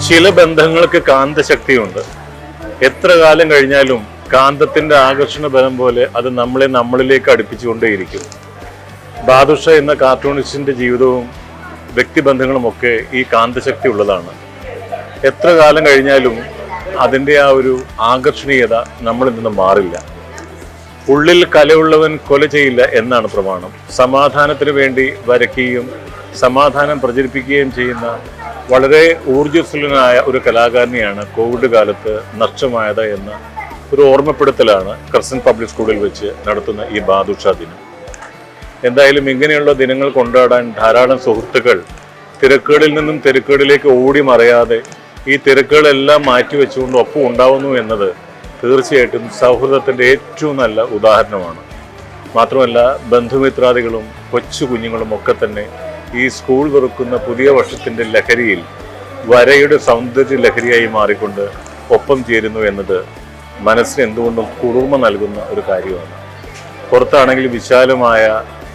ചില ബന്ധങ്ങൾക്ക് കാന്തശക്തിയുണ്ട്. എത്ര കാലം കഴിഞ്ഞാലും കാന്തത്തിന്റെ ആകർഷണ ബലം പോലെ അത് നമ്മളെ നമ്മളിലേക്ക് അടുപ്പിച്ചുകൊണ്ടേയിരിക്കും. ബാദുഷ എന്ന കാർട്ടൂണിസ്റ്റിന്റെ ജീവിതവും വ്യക്തിബന്ധങ്ങളുമൊക്കെ ഈ കാന്തശക്തി ഉള്ളതാണ്. എത്ര കാലം കഴിഞ്ഞാലും അതിൻ്റെ ആ ഒരു ആകർഷണീയത നമ്മളിൽ നിന്ന് മാറില്ല. ഉള്ളിൽ കലയുള്ളവൻ കൊല ചെയ്യില്ല എന്നാണ് പ്രമാണം. സമാധാനത്തിന് വേണ്ടി വരയ്ക്കുകയും സമാധാനം പ്രചരിപ്പിക്കുകയും ചെയ്യുന്ന വളരെ ഊർജ്ജസ്വലനായ ഒരു കലാകാരനെയാണ് കോവിഡ് കാലത്ത് നഷ്ടമായത് എന്ന ഒരു ഓർമ്മപ്പെടുത്തലാണ് ക്രസന്റ് പബ്ലിക് സ്കൂളിൽ വെച്ച് നടത്തുന്ന ഈ ബാദുഷ ദിനം. എന്തായാലും ഇങ്ങനെയുള്ള ദിനങ്ങൾ കൊണ്ടാടാൻ ധാരാളം സുഹൃത്തുക്കൾ തിരക്കുകളിൽ നിന്നും തിരക്കുകളിലേക്ക് ഓടി മറയാതെ ഈ തിരക്കുകളെല്ലാം മാറ്റിവെച്ചുകൊണ്ട് ഒപ്പം ഉണ്ടാവുന്നു എന്നത് തീർച്ചയായിട്ടും സൗഹൃദത്തിൻ്റെ ഏറ്റവും നല്ല ഉദാഹരണമാണ്. മാത്രമല്ല ബന്ധുമിത്രാദികളും കൊച്ചു കുഞ്ഞുങ്ങളും ഒക്കെ തന്നെ ഈ സ്കൂൾ തുറക്കുന്ന പുതിയ വർഷത്തിൻ്റെ ലഹരിയിൽ വരയുടെ സൗന്ദര്യ ലഹരിയായി മാറിക്കൊണ്ട് ഒപ്പം ചേരുന്നു എന്നത് മനസ്സിന് എന്തുകൊണ്ടും കുളിർമ നൽകുന്ന ഒരു കാര്യമാണ്. പുറത്താണെങ്കിൽ വിശാലമായ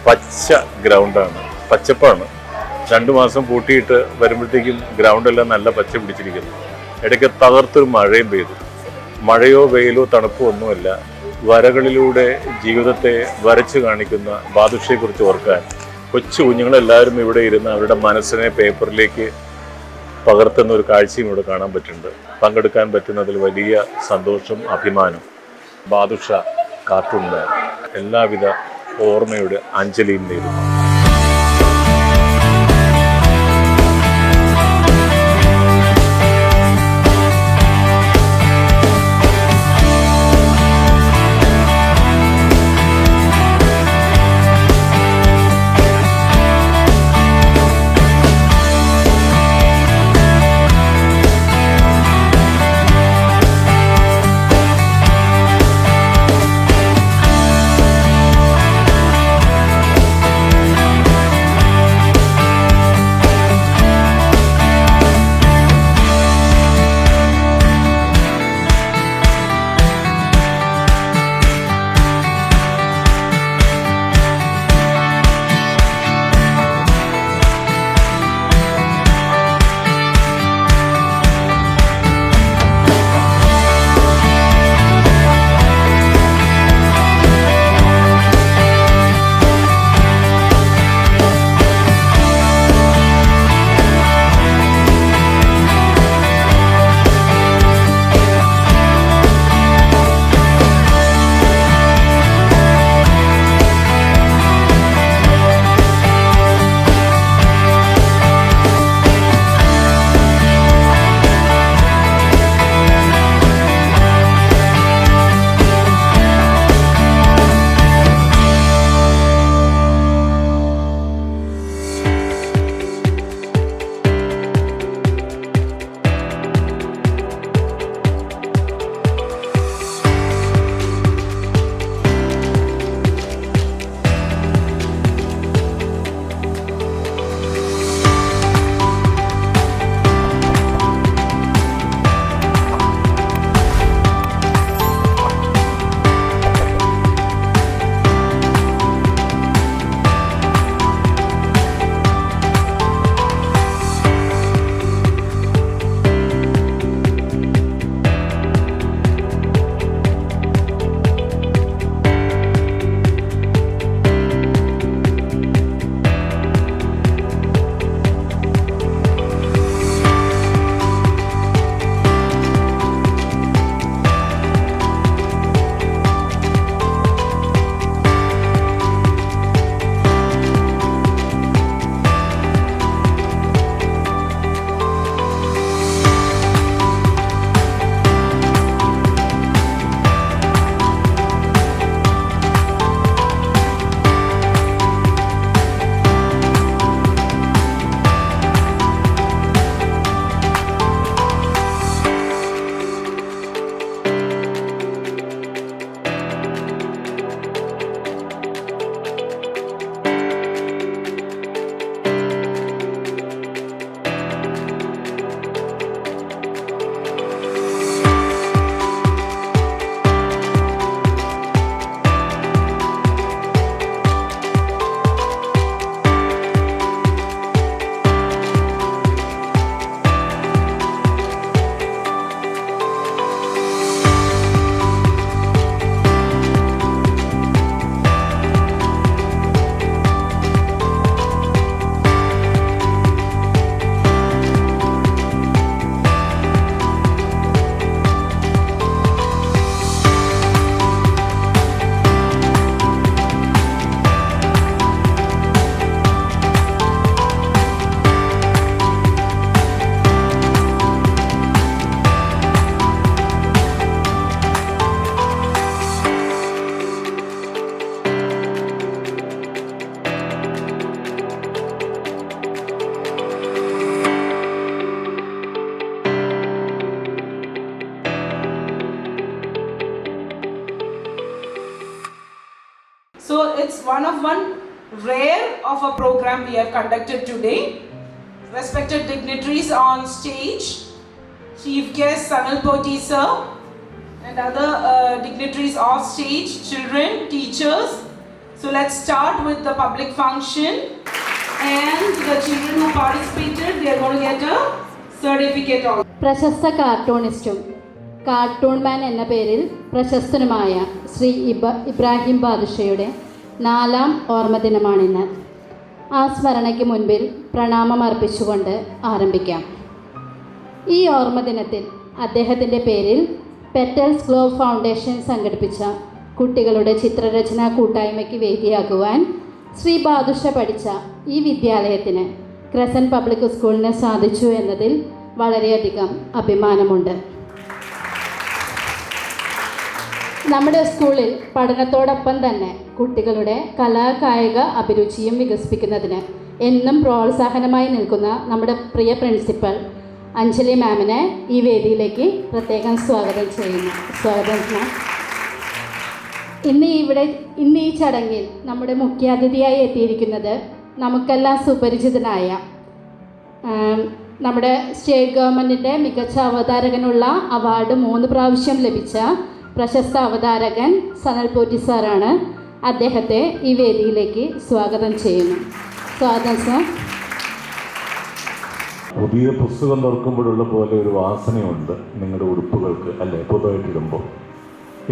പച്ച ഗ്രൗണ്ടാണ്, പച്ചപ്പാണ്. 2 മാസം പൂട്ടിയിട്ട് വരുമ്പോഴത്തേക്കും ഗ്രൗണ്ടെല്ലാം നല്ല പച്ച പിടിച്ചിരിക്കുന്നു. ഇടയ്ക്ക് തകർത്തൊരു മഴയും പെയ്തു. മഴയോ വെയിലോ തണുപ്പോ ഒന്നുമല്ല, വരകളിലൂടെ ജീവിതത്തെ വരച്ചു കാണിക്കുന്ന ബാദുഷയെക്കുറിച്ച് ഓർക്കാൻ കൊച്ചു കുഞ്ഞുങ്ങളെല്ലാവരും ഇവിടെ ഇരുന്ന് അവരുടെ മനസ്സിനെ പേപ്പറിലേക്ക് പകർത്തുന്ന ഒരു കാഴ്ചയും ഇവിടെ കാണാൻ പറ്റുന്നുണ്ട്. പങ്കെടുക്കാൻ പറ്റുന്നതിൽ വലിയ സന്തോഷം, അഭിമാനം. ബാദുഷ കാർട്ടൂൺ മാൻ എല്ലാവിധ ഓർമ്മയുടെ അഞ്ജലിയും നേരുന്നു. So it's one rare of a program we have conducted today. Respected dignitaries on stage, Chief Guest Sanal Poti sir, and other dignitaries off stage, children, teachers. So let's start with the public function, and the children who participated, they are going to get a certificate also. പ്രശസ്ത കാർട്ടൂണിസ്റ്റും cartoon മാൻ എന്ന പേരിൽ പ്രശസ്തനുമായ ശ്രീ ഇബ്രാഹിം ബാദുഷയുടെ 4ാം ഓർമ്മദിനമാണിന്ന്. ആ സ്മരണയ്ക്ക് മുൻപിൽ പ്രണാമം അർപ്പിച്ചുകൊണ്ട് ആരംഭിക്കാം. ഈ ഓർമ്മദിനത്തിൽ അദ്ദേഹത്തിൻ്റെ പേരിൽ പെറ്റൽസ് ഗ്ലോബ് ഫൗണ്ടേഷൻ സംഘടിപ്പിച്ച കുട്ടികളുടെ ചിത്രരചനാ കൂട്ടായ്മയ്ക്ക് വേദിയാകുവാൻ ശ്രീ ബാദുഷ പഠിച്ച ഈ വിദ്യാലയത്തിന് ക്രസൻറ്റ് പബ്ലിക് സ്കൂളിന് സാധിച്ചു എന്നതിൽ വളരെയധികം അഭിമാനമുണ്ട്. നമ്മുടെ സ്കൂളിൽ പഠനത്തോടൊപ്പം തന്നെ കുട്ടികളുടെ കലാകായിക അഭിരുചിയും വികസിപ്പിക്കുന്നതിന് എന്നും പ്രോത്സാഹനമായി നിൽക്കുന്ന നമ്മുടെ പ്രിയ പ്രിൻസിപ്പൽ അഞ്ജലി മാമിനെ ഈ വേദിയിലേക്ക് പ്രത്യേകം സ്വാഗതം ചെയ്യുന്നു. സ്വാഗതം മാം. ഇന്ന് ഈ ചടങ്ങിൽ നമ്മുടെ മുഖ്യാതിഥിയായി എത്തിയിരിക്കുന്നത് നമുക്കെല്ലാം സുപരിചിതനായ നമ്മുടെ സ്റ്റേറ്റ് ഗവൺമെൻറ്റിൻ്റെ മികച്ച അവതാരകനുള്ള അവാർഡ് 3 പ്രാവശ്യം ലഭിച്ച പ്രശസ്ത അവതാരകൻ സനൽ പോറ്റി സാറാണ്. അദ്ദേഹത്തെ ഈ വേദിയിലേക്ക് സ്വാഗതം ചെയ്യുന്നു. സ്വാഗതം സാർ. പുതിയ പുസ്തകം തുറക്കുമ്പോഴുള്ള പോലെ ഒരു വാസനയുണ്ട് നിങ്ങളുടെ ഉടുപ്പുകൾക്ക്, അല്ലേ? പുതുതായിട്ടിടുമ്പോൾ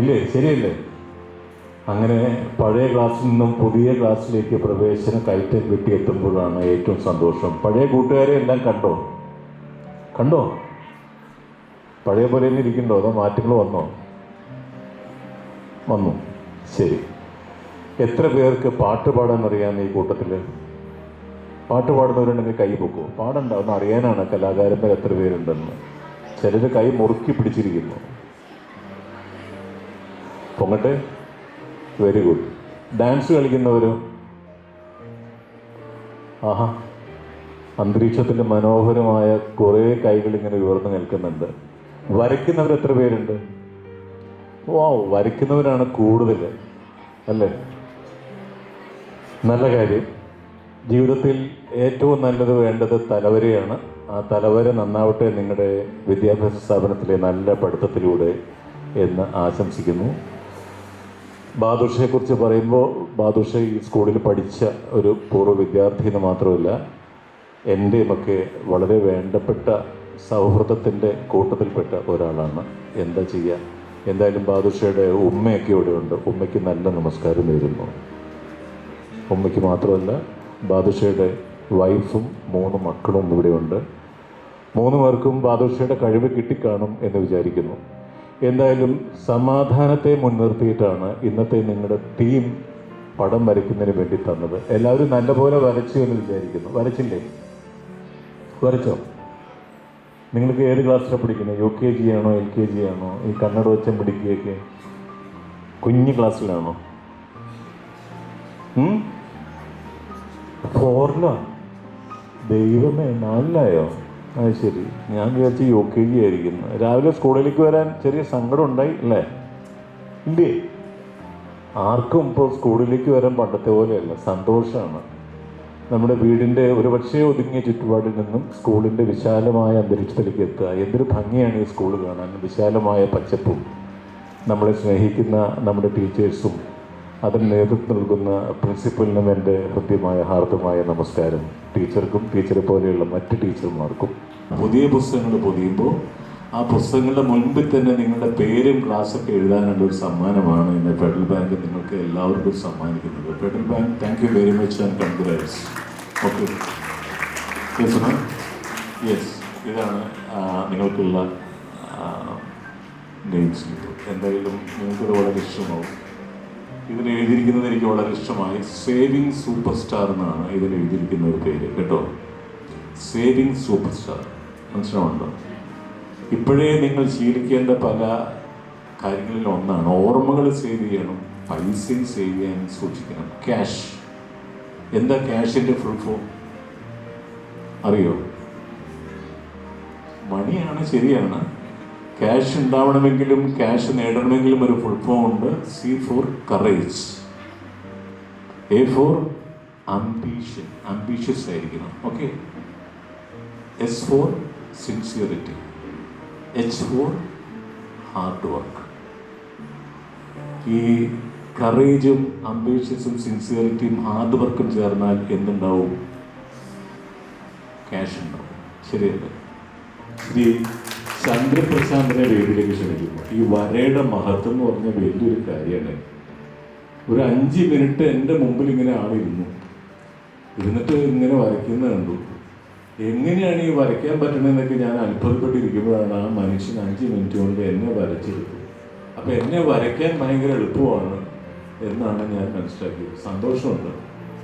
ഇല്ലേ? ശരിയല്ലേ? അങ്ങനെ പഴയ ക്ലാസ്സിൽ നിന്നും പുതിയ ക്ലാസ്സിലേക്ക് പ്രവേശന കയറ്റം കിട്ടിയെത്തുമ്പോഴാണ് ഏറ്റവും സന്തോഷം. പഴയ കൂട്ടുകാരെ എല്ലാം കണ്ടോ? പഴയ പോലെ തന്നെ ഇരിക്കണ്ടോ? അതോ മാറ്റങ്ങൾ വന്നു? ശരി. എത്ര പേർക്ക് പാട്ട് പാടാൻ അറിയാം ഈ കൂട്ടത്തിൽ? പാട്ട് പാടുന്നവരുണ്ടെങ്കിൽ കൈ പൊക്കോ. പാടണ്ട, ഒന്ന് അറിയാനാണ് കലാകാരന്മാർ എത്ര പേരുണ്ടെന്ന്. ചിലർ കൈ മുറുക്കി പിടിച്ചിരിക്കുന്നു. പൊങ്ങട്ടെ. Very good. ഡാൻസ് കളിക്കുന്നവരോ? ആഹാ, അന്തരീക്ഷത്തിൻ്റെ മനോഹരമായ കുറേ കൈകൾ ഇങ്ങനെ ഉയർന്നു നിൽക്കുന്നുണ്ട്. വരയ്ക്കുന്നവർ എത്ര പേരുണ്ട്? വരയ്ക്കുന്നവരാണ് കൂടുതൽ, അല്ലേ? നല്ല കാര്യം. ജീവിതത്തിൽ ഏറ്റവും നല്ലത് വേണ്ടത് തലവരെയാണ്. ആ തലവര നന്നാവട്ടെ നിങ്ങളുടെ വിദ്യാഭ്യാസ സ്ഥാപനത്തിലെ നല്ല പഠിത്തത്തിലൂടെ എന്ന് ആശംസിക്കുന്നു. ബാദുഷയെക്കുറിച്ച് പറയുമ്പോൾ ബാദുഷ ഈ സ്കൂളിൽ പഠിച്ച ഒരു പൂർവ്വ വിദ്യാർത്ഥി എന്ന് മാത്രമല്ല, എൻ്റെയുമൊക്കെ വളരെ വേണ്ടപ്പെട്ട സൗഹൃദത്തിൻ്റെ കൂട്ടത്തിൽപ്പെട്ട ഒരാളാണ്. എന്താ ചെയ്യുക? എന്തായാലും ബാദുഷയുടെ ഉമ്മയൊക്കെ ഇവിടെ ഉണ്ട്. ഉമ്മയ്ക്ക് നല്ല നമസ്കാരം നേരുന്നു. ഉമ്മയ്ക്ക് മാത്രമല്ല, ബാദുഷയുടെ വൈഫും 3 മക്കളും ഇവിടെയുണ്ട്. 3 പേർക്കും ബാദുഷയുടെ കഴിവ് കിട്ടിക്കാണും എന്ന് വിചാരിക്കുന്നു. എന്തായാലും സമാധാനത്തെ മുൻനിർത്തിയിട്ടാണ് ഇന്നത്തെ നിങ്ങളുടെ ടീം പടം വരയ്ക്കുന്നതിന് വേണ്ടി തന്നത്. എല്ലാവരും നല്ലപോലെ വരച്ചു എന്ന് വിചാരിക്കുന്നു. വരച്ചില്ലേ? വരച്ചോ? നിങ്ങൾക്ക് ഏത് ക്ലാസ്സിലാണ് പഠിക്കുന്നത്? UKG ആണോ LKG ആണോ? ഈ കണ്ണട വെച്ച പിടിക്കുകയൊക്കെ കുഞ്ഞു ക്ലാസ്സിലാണോ? 4 ദൈവമേ, 4 അത് ശരി. ഞാൻ വിചാരിച്ച് UKG ആയിരിക്കുന്നു. രാവിലെ സ്കൂളിലേക്ക് വരാൻ ചെറിയ സങ്കടം ഉണ്ടായി അല്ലേ? ഇല്ലേ? ആർക്കും ഇപ്പോൾ സ്കൂളിലേക്ക് വരാൻ പണ്ടത്തെ പോലെയല്ല, സന്തോഷമാണ്. നമ്മുടെ വീടിൻ്റെ ഒരുപക്ഷേ ഒതുങ്ങിയ ചുറ്റുപാടിൽ നിന്നും സ്കൂളിൻ്റെ വിശാലമായ അന്തരീക്ഷത്തിലേക്ക് എത്തുക. എന്തൊരു ഭംഗിയാണ് ഈ സ്കൂൾ കാണാൻ. വിശാലമായ പച്ചപ്പും നമ്മളെ സ്നേഹിക്കുന്ന നമ്മുടെ ടീച്ചേഴ്സും അതിന് നേതൃത്വം നൽകുന്ന പ്രിൻസിപ്പലിനും എൻ്റെ ഹൃദ്യമായ ഹാർദമായ നമസ്കാരം. ടീച്ചർക്കും ടീച്ചറെ പോലെയുള്ള മറ്റ് ടീച്ചർമാർക്കും. പുതിയ പുസ്തകങ്ങൾ പൊതിയുമ്പോൾ ആ പുസ്തകങ്ങളുടെ മുൻപിൽ തന്നെ നിങ്ങളുടെ പേരും ക്ലാസ്സൊക്കെ എഴുതാനുള്ള ഒരു സമ്മാനമാണ് ഇന്ന് ഫെഡറൽ ബാങ്ക് നിങ്ങൾക്ക് എല്ലാവർക്കും സമ്മാനിക്കുന്നത്. Federal bank, thank you very much and congrats. Okay, yes, ഇതാണ് നിങ്ങൾക്കുള്ള നെയിം സ്ലിപ്പ്. എന്തായാലും നിങ്ങൾക്കിത് വളരെ ഇഷ്ടമാവും. ഇതിൽ എഴുതിയിരിക്കുന്നത് എനിക്ക് വളരെ ഇഷ്ടമായി. സേവിങ് സൂപ്പർ സ്റ്റാർ എന്നാണ് ഇതിൽ എഴുതിയിരിക്കുന്ന ഒരു പേര് കേട്ടോ. സേവിങ് സൂപ്പർ സ്റ്റാർ, മനസ്സിലാവുന്നുണ്ടോ? ഇപ്പോഴേ നിങ്ങൾ ശീലിക്കേണ്ട പല കാര്യങ്ങളിൽ ഒന്നാണ് ഓർമ്മകൾ സേവ് ചെയ്യണം, പൈസയും സേവ് ചെയ്യാൻ സൂക്ഷിക്കണം. ക്യാഷ്. എന്താ ക്യാഷിൻ്റെ ഫുൾ ഫോം അറിയോ? മണിയാണ്, ശരിയാണ്. ക്യാഷ് ഉണ്ടാവണമെങ്കിലും ക്യാഷ് നേടണമെങ്കിലും ഒരു ഫുൾ ഫോം ഉണ്ട്. C for courage. A for ambition, ambitious ആയിരിക്കണം. Okay. S for sincerity. H for hard work. ഈ കറേജും അംബീഷ്യസും സിൻസിയറിറ്റിയും ഹാർഡ് വർക്കും ചേർന്നാൽ എന്തുണ്ടാവും? ക്യാഷ് ഉണ്ടാവും. ശരിയല്ലേ? ഈ ചന്ദ്രപ്രശാന്തിനെ വേദിയിലേക്ക് ക്ഷണിക്കുന്നു. ഈ വരയുടെ മഹത്വം എന്ന് പറഞ്ഞ വലിയൊരു കാര്യമാണ്. ഒരു 5 മിനിറ്റ് എൻ്റെ മുമ്പിൽ ഇങ്ങനെ ആളിരുന്നു, ഇരുന്നിട്ട് ഇങ്ങനെ വരയ്ക്കുന്ന കണ്ടു. എങ്ങനെയാണ് ഈ വരയ്ക്കാൻ പറ്റണമെന്നൊക്കെ ഞാൻ അത്ഭുതപ്പെട്ടിരിക്കുമ്പോഴാണ് ആ മനുഷ്യൻ 5 മിനിറ്റ് കൊണ്ട് എന്നെ വരച്ചെടുത്തു. അപ്പം എന്നെ വരയ്ക്കാൻ ഭയങ്കര എളുപ്പമാണ് എന്നാണ് ഞാൻ മനസ്സിലാക്കിയത്. സന്തോഷമുണ്ട്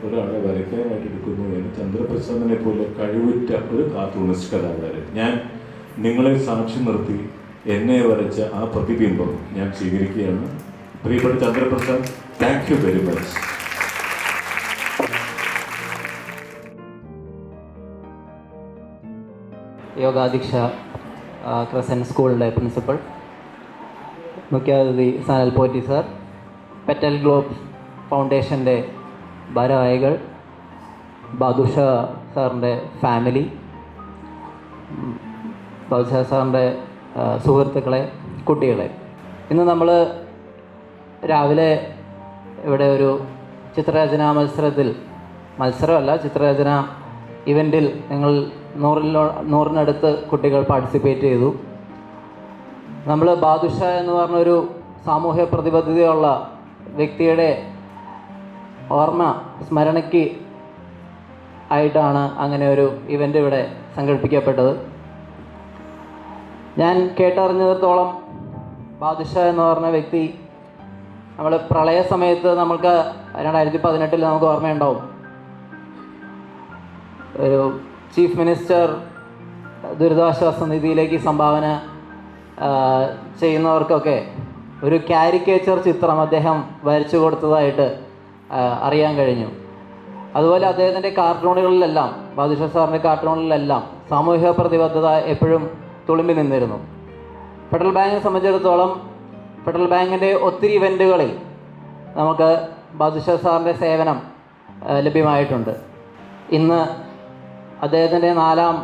ഒരാളെ വരയ്ക്കാനായിട്ട് എടുക്കുന്നു. എന്ന് ചന്ദ്രപ്രസാദിനെ പോലെ കഴിവുറ്റ ഒരു കാർട്ടൂണിസ്റ്റ് കലാകാരൻ. ഞാൻ നിങ്ങളെ സാക്ഷി നിർത്തി എന്നെ വരച്ച ആ പ്രതിബിംബം ഞാൻ സ്വീകരിക്കുകയാണ്. പ്രിയപ്പെട്ട Chandraprasad, thank you very much. യോഗാദീക്ഷ ക്രസൻറ്റ് സ്കൂളിൻ്റെ പ്രിൻസിപ്പൽ, മുഖ്യാതിഥി Sanal Potti sir, petal globe ഫൗണ്ടേഷൻ്റെ ഭാരവാഹികൾ, ബാദുഷ സാറിൻ്റെ ഫാമിലി, ബാദുഷ സാറിൻ്റെ സുഹൃത്തുക്കളെ, കുട്ടികളെ, ഇന്ന് നമ്മൾ രാവിലെ ഇവിടെ ഒരു ചിത്രരചനാ മത്സരമല്ല, ചിത്രരചന ഇവൻറ്റിൽ ഞങ്ങൾ 100-നടുത്ത് കുട്ടികൾ പാർട്ടിസിപ്പേറ്റ് ചെയ്തു. നമ്മൾ ബാദുഷ എന്ന് പറഞ്ഞൊരു സാമൂഹ്യ പ്രതിബദ്ധതയുള്ള വ്യക്തിയുടെ ഓർമ്മ സ്മരണയ്ക്ക് ആയിട്ടാണ് അങ്ങനെ ഒരു ഇവൻ്റ് ഇവിടെ സംഘടിപ്പിക്കപ്പെട്ടത്. ഞാൻ കേട്ടറിഞ്ഞിടത്തോളം ബാദുഷ എന്ന് പറഞ്ഞ വ്യക്തി നമ്മൾ പ്രളയ സമയത്ത് നമുക്ക് 2018 നമുക്ക് ഓർമ്മയുണ്ടാവും, ഒരു ചീഫ് മിനിസ്റ്റർ ദുരിതാശ്വാസ നിധിയിലേക്ക് സംഭാവന ചെയ്യുന്നവർക്കൊക്കെ ഒരു കാരിക്കേച്ചർ ചിത്രം അദ്ദേഹം വരച്ചു കൊടുത്തതായിട്ട് അറിയാൻ കഴിഞ്ഞു. അതുപോലെ അദ്ദേഹത്തിൻ്റെ കാർട്ടൂണുകളിലെല്ലാം, ബാദുഷ സാറിൻ്റെ കാർട്ടൂണുകളിലെല്ലാം സാമൂഹിക പ്രതിബദ്ധത എപ്പോഴും തുളുമ്പി നിന്നിരുന്നു. ഫെഡറൽ ബാങ്കിനെ സംബന്ധിച്ചിടത്തോളം ഫെഡറൽ ബാങ്കിൻ്റെ ഒത്തിരി ഇവൻറ്റുകളിൽ നമുക്ക് ബാദുഷ സാറിൻ്റെ സേവനം ലഭ്യമായിട്ടുണ്ട്. ഇന്ന് അദ്ദേഹത്തിൻ്റെ 4ാം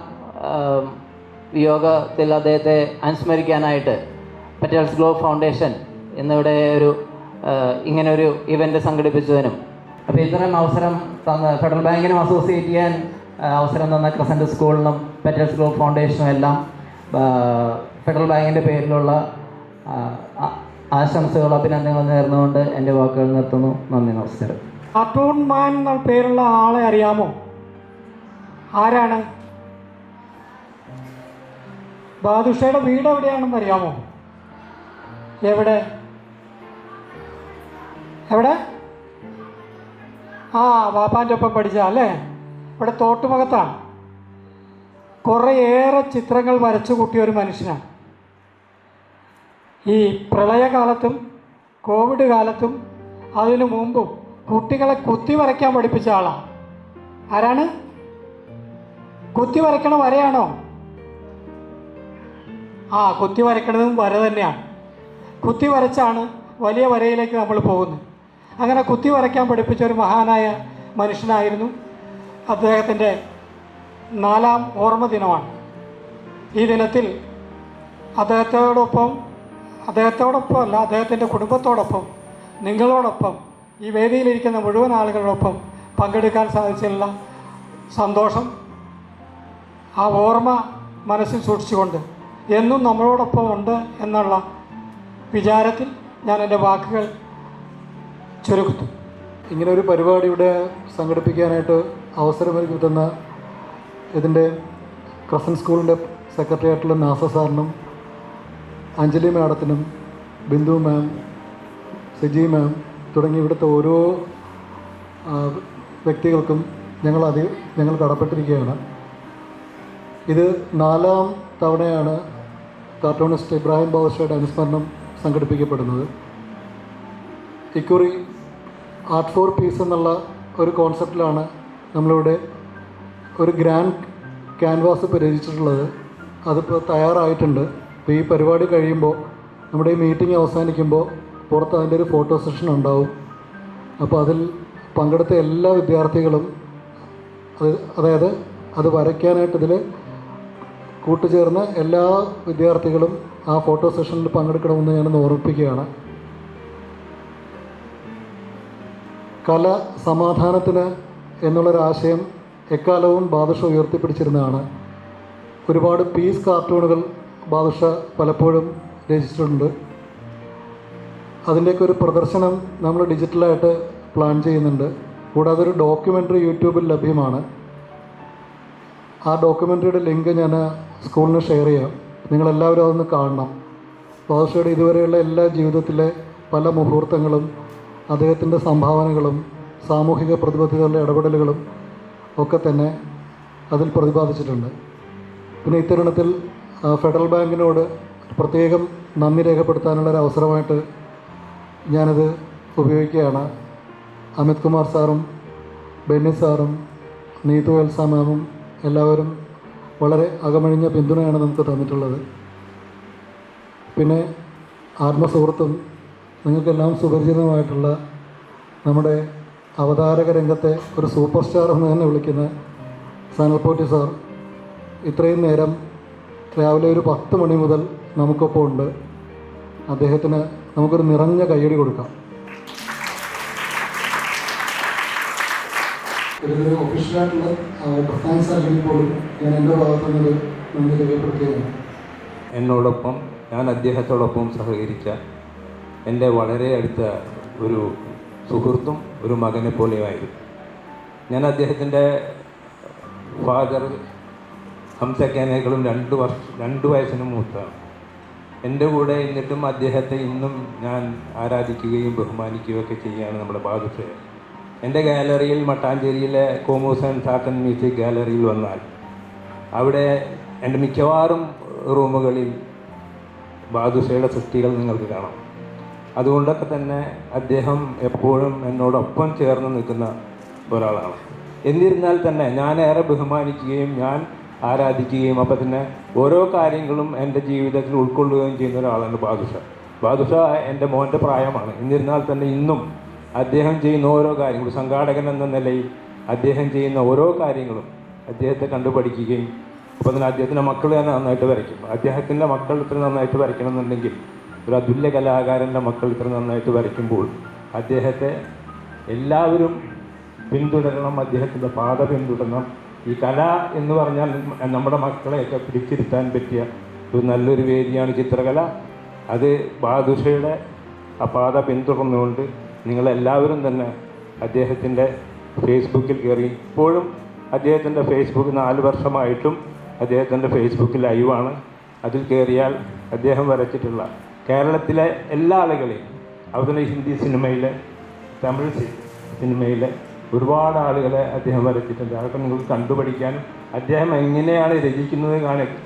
വിയോഗത്തിൽ അദ്ദേഹത്തെ അനുസ്മരിക്കാനായിട്ട് പെറ്റൽസ് ഗ്ലോബ് ഫൗണ്ടേഷൻ എന്നിവിടെ ഇങ്ങനൊരു ഇവൻ്റ് സംഘടിപ്പിച്ചതിനും, അപ്പോൾ ഇത്തരം അവസരം തന്ന ഫെഡറൽ ബാങ്കിനും അസോസിയേറ്റ് ചെയ്യാൻ അവസരം തന്ന ക്രസൻറ്റ് സ്കൂളിനും പെറ്റൽസ് ഗ്ലോബ് ഫൗണ്ടേഷനും എല്ലാം ഫെഡറൽ ബാങ്കിൻ്റെ പേരിലുള്ള ആശംസകളും അഭിനന്ദനങ്ങളും നേർന്നുകൊണ്ട് എൻ്റെ വാക്കുകൾ നിർത്തുന്നു. നന്ദി, നമസ്കാരം. കാർട്ടൂൺ മാൻ എന്ന പേരുള്ള ആളെ അറിയാമോ? ആരാണ്? ബാദുഷയുടെ വീട് എവിടെയാണെന്ന് അറിയാമോ? എവിടെ? വാപ്പാൻ്റെ ഒപ്പം പഠിച്ച അല്ലേ? ഇവിടെ തോട്ടുമുഖത്താണ്. കുറേയേറെ ചിത്രങ്ങൾ വരച്ചു കൂട്ടിയ ഒരു മനുഷ്യനാണ്. ഈ പ്രളയകാലത്തും കോവിഡ് കാലത്തും അതിനു മുമ്പും കുട്ടികളെ കുത്തി വരയ്ക്കാൻ പഠിപ്പിച്ച ആളാണ്. ആരാണ്? കുത്തി വരയ്ക്കണ വരയാണോ? കുത്തി വരയ്ക്കണതും വര തന്നെയാണ്. കുത്തി വരച്ചാണ് വലിയ വരയിലേക്ക് നമ്മൾ പോകുന്നത്. അങ്ങനെ കുത്തി വരയ്ക്കാൻ പഠിപ്പിച്ച ഒരു മഹാനായ മനുഷ്യനായിരുന്നു. അദ്ദേഹത്തിൻ്റെ 4ാം ഓർമ്മ ദിനമാണ്. ഈ ദിനത്തിൽ അദ്ദേഹത്തോടൊപ്പമല്ല, അദ്ദേഹത്തിൻ്റെ കുടുംബത്തോടൊപ്പം, നിങ്ങളോടൊപ്പം, ഈ വേദിയിലിരിക്കുന്ന മുഴുവൻ ആളുകളോടൊപ്പം പങ്കെടുക്കാൻ സാധിച്ചുള്ള സന്തോഷം, ആ ഓർമ്മ മനസ്സിൽ സൂക്ഷിച്ചുകൊണ്ട് എന്നും നമ്മളോടൊപ്പം ഉണ്ട് എന്നുള്ള വിചാരത്തിൽ ഞാൻ എൻ്റെ വാക്കുകൾ ചുരുക്കുന്നു. ഇങ്ങനെ ഒരു പരിപാടി ഇവിടെ സംഘടിപ്പിക്കാനായിട്ട് അവസരമൊരുക്കി തന്ന ഇതിൻ്റെ ക്രസൻറ്റ് സ്കൂളിൻ്റെ സെക്രട്ടറി ആയിട്ടുള്ള നാസ സാറിനും അഞ്ജലി മാഡത്തിനും ബിന്ദു മാം, സിജി മാം തുടങ്ങി ഇവിടുത്തെ ഓരോ വ്യക്തികൾക്കും ഞങ്ങൾ കടപ്പെട്ടിരിക്കുകയാണ്. ഇത് 4ാം തവണയാണ് കാർട്ടൂണിസ്റ്റ് ഇബ്രാഹിം ബാദുഷയുടെ അനുസ്മരണം സംഘടിപ്പിക്കപ്പെടുന്നത്. ഇക്കുറി ആർട്ട് ഫോർ പീസ് എന്നുള്ള ഒരു കോൺസെപ്റ്റിലാണ് നമ്മളിവിടെ ഒരു ഗ്രാൻഡ് ക്യാൻവാസ് ഇപ്പോൾ രചിച്ചിട്ടുള്ളത്. അതിപ്പോൾ തയ്യാറായിട്ടുണ്ട്. അപ്പോൾ ഈ പരിപാടി കഴിയുമ്പോൾ, നമ്മുടെ ഈ മീറ്റിംഗ് അവസാനിക്കുമ്പോൾ പുറത്ത് അതിൻ്റെ ഒരു ഫോട്ടോ സെഷൻ ഉണ്ടാവും. അപ്പോൾ അതിൽ പങ്കെടുത്ത എല്ലാ വിദ്യാർത്ഥികളും അതായത് അത് വരയ്ക്കാനായിട്ട് ഇതിൽ കൂട്ടുചേർന്ന എല്ലാ വിദ്യാർത്ഥികളും ആ ഫോട്ടോ സെഷനിൽ പങ്കെടുക്കണമെന്ന് ഞാനൊന്ന് ഓർമ്മിപ്പിക്കുകയാണ്. കല സമാധാനത്തിന് എന്നുള്ളൊരാശയം എക്കാലവും ബാദുഷ ഉയർത്തിപ്പിടിച്ചിരുന്നതാണ്. ഒരുപാട് പീസ് കാർട്ടൂണുകൾ ബാദുഷ പലപ്പോഴും രചിച്ചിട്ടുണ്ട്. അതിൻ്റെയൊക്കെ ഒരു പ്രദർശനം നമ്മൾ ഡിജിറ്റലായിട്ട് പ്ലാൻ ചെയ്യുന്നുണ്ട്. കൂടാതെ ഒരു ഡോക്യുമെൻ്ററി യൂട്യൂബിൽ ലഭ്യമാണ്. ആ ഡോക്യുമെൻ്ററിയുടെ ലിങ്ക് ഞാൻ സ്കൂളിന് ഷെയർ ചെയ്യാം. നിങ്ങളെല്ലാവരും അതൊന്ന് കാണണം. ബാദുഷയുടെ ഇതുവരെയുള്ള എല്ലാ ജീവിതത്തിലെ പല മുഹൂർത്തങ്ങളും അദ്ദേഹത്തിൻ്റെ സംഭാവനകളും സാമൂഹിക പ്രതിബദ്ധതകളുടെ ഇടപെടലുകളും ഒക്കെ തന്നെ അതിൽ പ്രതിപാദിച്ചിട്ടുണ്ട്. പിന്നെ ഇത്തരുണത്തിൽ ഫെഡറൽ ബാങ്കിനോട് പ്രത്യേകം നന്ദി രേഖപ്പെടുത്താനുള്ളൊരു അവസരമായിട്ട് ഞാനത് ഉപയോഗിക്കുകയാണ്. അമിത് കുമാർ സാറും ബെന്നി സാറും നീതു എൽസ മാമും എല്ലാവരും വളരെ അകമഴിഞ്ഞ പിന്തുണയാണ് നമുക്ക് തന്നിട്ടുള്ളത്. പിന്നെ ആത്മസുഹൃത്തും നിങ്ങൾക്കെല്ലാം സുപരിചിതമായിട്ടുള്ള നമ്മുടെ അവതാരക രംഗത്തെ ഒരു സൂപ്പർ സ്റ്റാർ എന്ന് തന്നെ വിളിക്കുന്ന സനൽ പോറ്റി സാർ ഇത്രയും നേരം രാവിലെ ഒരു 10 മണി മുതൽ നമുക്കൊപ്പം ഉണ്ട്. അദ്ദേഹത്തിന് നമുക്കൊരു നിറഞ്ഞ കയ്യടി കൊടുക്കാം. ഇതിലൊരു ഒഫീഷ്യലായിട്ടുള്ള താങ്ക്സ് അല്ലെങ്കിൽ പോലും ഞാൻ എൻ്റെ ഭാഗത്തുനിന്നത് നന്ദി രേഖപ്പെടുത്തുകയാണ്. എന്നോടൊപ്പം ഞാൻ അദ്ദേഹത്തോടൊപ്പം സഹകരിച്ച എൻ്റെ വളരെ അടുത്ത ഒരു സുഹൃത്തും ഒരു മകനെ പോലെയായിരുന്നു. ഞാൻ അദ്ദേഹത്തിൻ്റെ ഫാദർ ഹംസക്കാനേക്കാളും 2 വയസ്സിന് മൂത്താണ്. എൻ്റെ കൂടെ എന്നിട്ടും അദ്ദേഹത്തെ ഇന്നും ഞാൻ ആരാധിക്കുകയും ബഹുമാനിക്കുകയും ഒക്കെ ചെയ്യുകയാണ് നമ്മുടെ ബാദുഷയെ. എൻ്റെ ഗാലറിയിൽ മട്ടാഞ്ചേരിയിലെ commerce and art and music ഗാലറിയിൽ വന്നാൽ അവിടെ എൻ്റെ മിക്കവാറും റൂമുകളിൽ ബാദുഷയുടെ സൃഷ്ടികൾ നിങ്ങൾക്ക് കാണാം. അതുകൊണ്ടൊക്കെ തന്നെ അദ്ദേഹം എപ്പോഴും എന്നോടൊപ്പം ചേർന്ന് നിൽക്കുന്ന ഒരാളാണ്. എന്നിരുന്നാൽ തന്നെ ഞാൻ ഏറെ ബഹുമാനിക്കുകയും ഞാൻ ആരാധിക്കുകയും അപ്പം തന്നെ ഓരോ കാര്യങ്ങളും എൻ്റെ ജീവിതത്തിൽ ഉൾക്കൊള്ളുകയും ചെയ്യുന്ന ഒരാളാണ് ബാദുഷ. ബാദുഷ എൻ്റെ മോൻ്റെ പ്രായമാണ്. എന്നിരുന്നാൽ തന്നെ ഇന്നും അദ്ദേഹം ചെയ്യുന്ന ഓരോ കാര്യങ്ങളും സംഘാടകൻ എന്ന നിലയിൽ അദ്ദേഹം ചെയ്യുന്ന ഓരോ കാര്യങ്ങളും അദ്ദേഹത്തെ കണ്ടുപഠിക്കുകയും അപ്പം തന്നെ അദ്ദേഹത്തിൻ്റെ മക്കൾ തന്നെ നന്നായിട്ട് വരയ്ക്കും. അദ്ദേഹത്തിൻ്റെ മക്കൾ ഇത്ര നന്നായിട്ട് വരയ്ക്കണമെന്നുണ്ടെങ്കിൽ ഒരു അതുല്യ കലാകാരൻ്റെ മക്കൾ ഇത്ര നന്നായിട്ട് വരയ്ക്കുമ്പോൾ അദ്ദേഹത്തെ എല്ലാവരും പിന്തുടരണം, അദ്ദേഹത്തിൻ്റെ പാത പിന്തുടരണം. ഈ കല എന്ന് പറഞ്ഞാൽ നമ്മുടെ മക്കളെയൊക്കെ പിടിച്ചിരുത്താൻ പറ്റിയ ഒരു നല്ലൊരു വേദിയാണ് ചിത്രകല. അത് ബാദുഷയുടെ ആ പാത പിന്തുടർന്നുകൊണ്ട് നിങ്ങളെല്ലാവരും തന്നെ അദ്ദേഹത്തിൻ്റെ ഫേസ്ബുക്കിൽ കയറി, ഇപ്പോഴും അദ്ദേഹത്തിൻ്റെ ഫേസ്ബുക്ക് 4 വർഷമായിട്ടും അദ്ദേഹത്തിൻ്റെ ഫേസ്ബുക്ക് ലൈവാണ്. അതിൽ കയറിയാൽ അദ്ദേഹം വരച്ചിട്ടുള്ള കേരളത്തിലെ എല്ലാ ആളുകളെയും, അതുപോലെ ഹിന്ദി സിനിമയിലെ, തമിഴ് സിനിമയിലെ ഒരുപാട് ആളുകളെ അദ്ദേഹം വരച്ചിട്ടുണ്ട്. അതൊക്കെ നിങ്ങൾക്ക് കണ്ടുപഠിക്കാനും അദ്ദേഹം എങ്ങനെയാണ് രചിക്കുന്നത്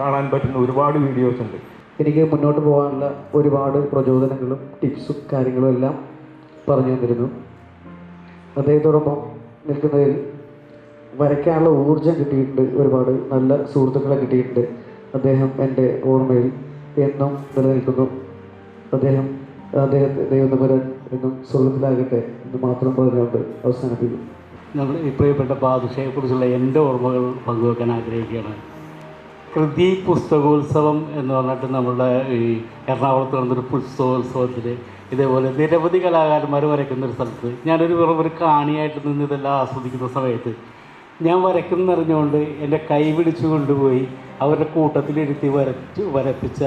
കാണാൻ പറ്റുന്ന ഒരുപാട് വീഡിയോസ് ഉണ്ട്. എനിക്ക് മുന്നോട്ട് പോകാനുള്ള ഒരുപാട് പ്രചോദനങ്ങളും ടിപ്സും കാര്യങ്ങളും എല്ലാം പറഞ്ഞു തന്നിരുന്നു. അദ്ദേഹത്തോടൊപ്പം നിൽക്കുന്നതിൽ വരയ്ക്കാനുള്ള ഊർജം കിട്ടിയിട്ടുണ്ട്. ഒരുപാട് നല്ല സുഹൃത്തുക്കളെ കിട്ടിയിട്ടുണ്ട്. അദ്ദേഹം എൻ്റെ ഓർമ്മയിൽ എന്നും നിലനിൽക്കുന്നു. അദ്ദേഹത്തെ ദൈവനപരൻ എന്നും സ്വർഗത്തിലാകട്ടെ എന്ന് മാത്രം പറഞ്ഞുകൊണ്ട് അവസാനിപ്പിക്കും. നമ്മൾ ഈ പ്രിയപ്പെട്ട ബാദുഷയെക്കുറിച്ചുള്ള എൻ്റെ ഓർമ്മകൾ പങ്കുവെക്കാൻ ആഗ്രഹിക്കുകയാണ്. കൃതി പുസ്തകോത്സവം എന്ന് പറഞ്ഞിട്ട് നമ്മളുടെ ഈ എറണാകുളത്ത് നടന്നൊരു പുസ്തകോത്സവത്തിൽ ഇതേപോലെ നിരവധി കലാകാരന്മാർ വരയ്ക്കുന്നൊരു സ്ഥലത്ത് ഞാനൊരു ഒരു കാണിയായിട്ട് നിന്ന് ഇതെല്ലാം ആസ്വദിക്കുന്ന സമയത്ത് ഞാൻ വരയ്ക്കുന്നറിഞ്ഞുകൊണ്ട് എൻ്റെ കൈ പിടിച്ചു കൊണ്ടുപോയി അവരുടെ കൂട്ടത്തിലിരുത്തി വരപ്പിച്ച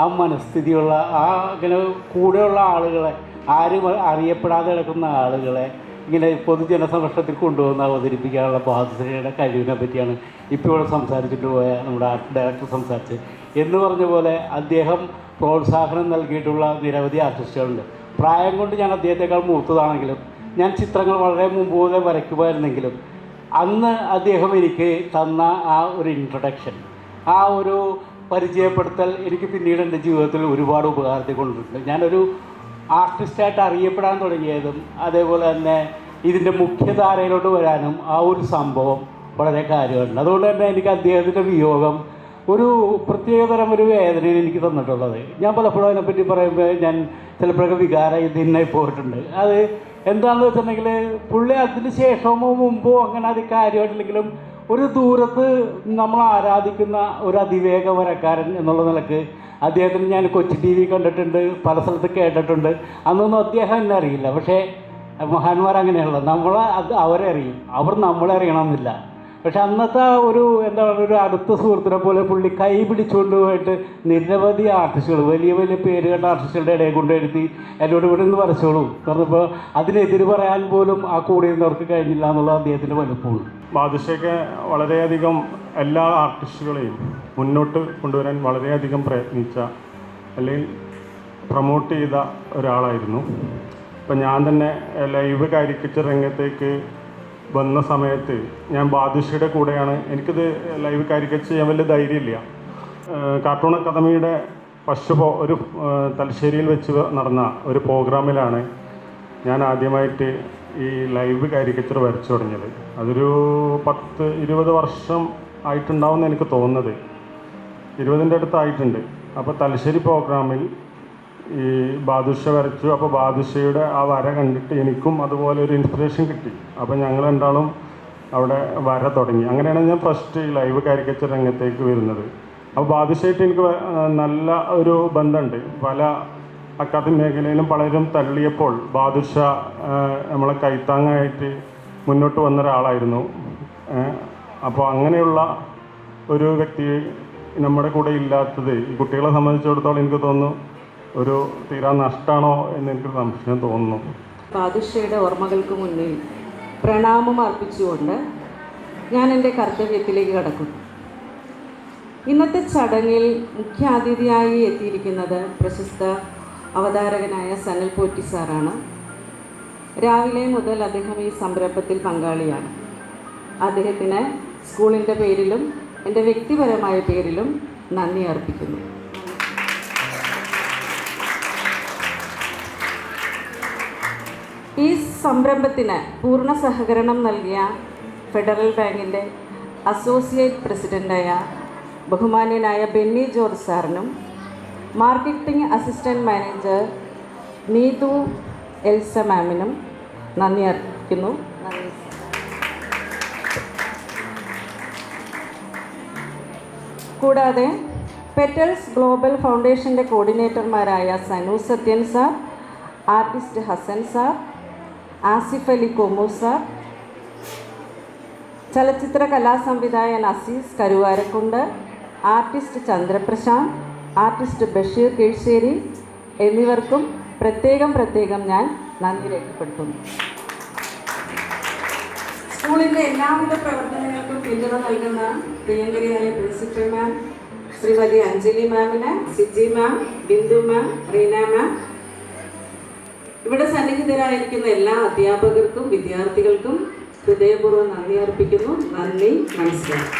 ആ മനസ്ഥിതിയുള്ള ആ ഇങ്ങനെ കൂടെയുള്ള ആളുകളെ, ആരും അറിയപ്പെടാതെ കിടക്കുന്ന ആളുകളെ ഇങ്ങനെ പൊതുജനസമക്ഷത്തിൽ കൊണ്ടുവന്ന് അവതരിപ്പിക്കാനുള്ള ബാദുഷയുടെ കഴിവിനെ പറ്റിയാണ് ഇപ്പോൾ ഇവിടെ സംസാരിച്ചിട്ട് പോയ നമ്മുടെ ആർട്ട് ഡയറക്ടർ സംസാരിച്ച്. എന്ന് പറഞ്ഞ പോലെ അദ്ദേഹം പ്രോത്സാഹനം നൽകിയിട്ടുള്ള നിരവധി ആർട്ടിസ്റ്റുകളുണ്ട്. പ്രായം കൊണ്ട് ഞാൻ അദ്ദേഹത്തെക്കാൾ മൂത്തതാണെങ്കിലും ഞാൻ ചിത്രങ്ങൾ വളരെ മുമ്പ് മുതലേ വരയ്ക്കുമായിരുന്നെങ്കിലും അന്ന് അദ്ദേഹം എനിക്ക് തന്ന ആ ഒരു ഇൻട്രൊഡക്ഷൻ, ആ ഒരു പരിചയപ്പെടുത്തൽ എനിക്ക് പിന്നീട് എൻ്റെ ജീവിതത്തിൽ ഒരുപാട് ഉപകാരത്തെ കൊണ്ടിട്ടുണ്ട്. ഞാനൊരു ആർട്ടിസ്റ്റായിട്ട് അറിയപ്പെടാൻ തുടങ്ങിയതും അതേപോലെ തന്നെ ഇതിൻ്റെ മുഖ്യധാരയിലോട്ട് വരാനും ആ ഒരു സംഭവം വളരെ കാര്യമുണ്ട്. അതുകൊണ്ട് തന്നെ എനിക്ക് അദ്ദേഹത്തിൻ്റെ വിയോഗം ഒരു പ്രത്യേകതരം ഒരു വേദനയാണ് എനിക്ക് തന്നിട്ടുള്ളത്. ഞാൻ പലപ്പോഴും അതിനെപ്പറ്റി പറയുമ്പോൾ ഞാൻ ചിലപ്പോഴൊക്കെ വികാരമായി ഇതിനായി പോയിട്ടുണ്ട്. അത് എന്താണെന്ന് വെച്ചിട്ടുണ്ടെങ്കിൽ പുള്ളി അതിന് ശേഷമോ മുമ്പോ അങ്ങനെ അത് കാര്യമായിട്ടില്ലെങ്കിലും ഒരു ദൂരത്ത് നമ്മൾ ആരാധിക്കുന്ന ഒരു അതിവേഗ വരക്കാരൻ എന്നുള്ള നിലക്ക് അദ്ദേഹത്തിന് ഞാൻ കൊച്ചി TV കണ്ടിട്ടുണ്ട്, പല സ്ഥലത്ത് കേട്ടിട്ടുണ്ട്. അന്നൊന്നും അദ്ദേഹം എന്നെ അറിയില്ല. പക്ഷേ മഹാന്മാർ അങ്ങനെയുള്ള അത് അവരെ അറിയും, അവർ നമ്മളെ അറിയണമെന്നില്ല. പക്ഷെ അന്നത്തെ ഒരു എന്താ പറയുക, ഒരു അടുത്ത സുഹൃത്തിനെ പോലെ പുള്ളി കൈ പിടിച്ചുകൊണ്ട് പോയിട്ട് നിരവധി ആർട്ടിസ്റ്റുകൾ, വലിയ വലിയ പേര് കേട്ട ആർട്ടിസ്റ്റുകളുടെ ഇടയിൽ കൊണ്ടെഴുതി എന്നോട് ഇവിടെ നിന്ന് വരച്ചോളൂ പറഞ്ഞപ്പോൾ അതിനെതിര് പറയാൻ പോലും ആ കൂടെ നിന്നവർക്ക് കഴിഞ്ഞില്ല എന്നുള്ളത് അദ്ദേഹത്തിൻ്റെ വലുപ്പമാണ്. ബാദുഷയൊക്കെ വളരെയധികം എല്ലാ ആർട്ടിസ്റ്റുകളെയും മുന്നോട്ട് കൊണ്ടുവരാൻ വളരെയധികം പ്രയത്നിച്ച അല്ലെങ്കിൽ പ്രൊമോട്ട് ചെയ്ത ഒരാളായിരുന്നു. ഇപ്പം ഞാൻ തന്നെ ലൈവ് കാരിക്കേച്ചർ രംഗത്തേക്ക് വന്ന സമയത്ത് ഞാൻ ബാദുഷയുടെ കൂടെയാണ്. എനിക്കിത് ലൈവ് കാരിക്കേച്ചർ ചെയ്യാൻ വലിയ ധൈര്യമില്ല. കാർട്ടൂൺ അക്കാദമിയുടെ ഒരു തലശ്ശേരിയിൽ വെച്ച് നടന്ന ഒരു പ്രോഗ്രാമിലാണ് ഞാൻ ആദ്യമായിട്ട് ഈ ലൈവ് കാരിക്കേച്ചർ വരച്ചു തുടങ്ങിയത്. അതൊരു 10-20 വർഷം ആയിട്ടുണ്ടാവുമെന്ന് എനിക്ക് തോന്നുന്നത്, 20ൻ്റെ അടുത്തായിട്ടുണ്ട്. അപ്പോൾ തലശ്ശേരി പ്രോഗ്രാമിൽ ഈ ബാദുഷ വരച്ചു. അപ്പോൾ ബാദുഷയുടെ ആ വര കണ്ടിട്ട് എനിക്കും അതുപോലെ ഒരു ഇൻസ്പിറേഷൻ കിട്ടി. അപ്പോൾ ഞങ്ങൾ രണ്ടാളും അവിടെ വര തുടങ്ങി. അങ്ങനെയാണ് ഞാൻ ഫസ്റ്റ് ലൈവ് കാരിക്കേച്ചർ രംഗത്തേക്ക് വരുന്നത്. അപ്പോൾ ബാദുഷയായിട്ട് എനിക്ക് നല്ല ഒരു ബന്ധമുണ്ട്. പല അക്കാദമി മേഖലയിലും പലരും തള്ളിയപ്പോൾ ബാദുഷ നമ്മളെ കൈത്താങ്ങായിട്ട് മുന്നോട്ട് വന്ന ഒരാളായിരുന്നു. അപ്പോൾ അങ്ങനെയുള്ള ഒരു വ്യക്തി നമ്മുടെ കൂടെ ഇല്ലാത്തത് ഈ കുട്ടികളെ സംബന്ധിച്ചിടത്തോളം എനിക്ക് തോന്നുന്നു ഒരു തീരാ നഷ്ടമാണോ എന്ന് എനിക്ക് സംശയം തോന്നുന്നു. ബാദുഷയുടെ ഓർമ്മകൾക്ക് മുന്നിൽ പ്രണാമം അർപ്പിച്ചുകൊണ്ട് ഞാൻ എൻ്റെ കർത്തവ്യത്തിലേക്ക് കടക്കുന്നു. ഇന്നത്തെ ചടങ്ങിൽ മുഖ്യാതിഥിയായി എത്തിയിരിക്കുന്നത് പ്രശസ്ത അവതാരകനായ സനൽ പോറ്റി സാറാണ്. രാവിലെ മുതൽ അദ്ദേഹം ഈ സംരംഭത്തിൽ പങ്കാളിയാണ്. അദ്ദേഹത്തിന് സ്കൂളിൻ്റെ പേരിലും എൻ്റെ വ്യക്തിപരമായ പേരിലും നന്ദി അർപ്പിക്കുന്നു. ഈ സംരംഭത്തിന് പൂർണ്ണ സഹകരണം നൽകിയ ഫെഡറൽ ബാങ്കിൻ്റെ അസോസിയേറ്റ് പ്രസിഡൻ്റായ ബഹുമാന്യനായ ബെന്നി ജോർജ് സാറിനും marketing assistant manager Neethu Elsa മാമിനും നന്ദി അർപ്പിക്കുന്നു. നന്ദി. കൂടാതെ പെറ്റൽസ് ഗ്ലോബൽ ഫൗണ്ടേഷൻ്റെ കോർഡിനേറ്റർമാരായ Sanu Sathyan sir, artist Hassan sir, Asif Ali Komu sir, ചലച്ചിത്ര കലാസംവിധായകൻ അസീസ് കരുവാരക്കുണ്ട്, ആർട്ടിസ്റ്റ് ചന്ദ്രപ്രശാന്ത്, ആർട്ടിസ്റ്റ് ബഷീർ കീഴ്ശ്ശേരി എന്നിവർക്കും പ്രത്യേകം ഞാൻ നന്ദി രേഖപ്പെടുത്തുന്നു. സ്കൂളിൻ്റെ എല്ലാവിധ പ്രവർത്തനങ്ങൾക്കും പിന്തുണ നൽകുന്ന പ്രിയങ്കരിയായ പ്രിൻസിപ്പൽ മാം ശ്രീമതി അഞ്ജലി മാമിന്, സിജി മാം, ബിന്ദു മാം, റീന മാം, ഇവിടെ സന്നിഹിതരായിരിക്കുന്ന എല്ലാ അധ്യാപകർക്കും വിദ്യാർത്ഥികൾക്കും ഹൃദയപൂർവ്വം നന്ദി അർപ്പിക്കുന്നു. നന്ദി, നമസ്കാരം.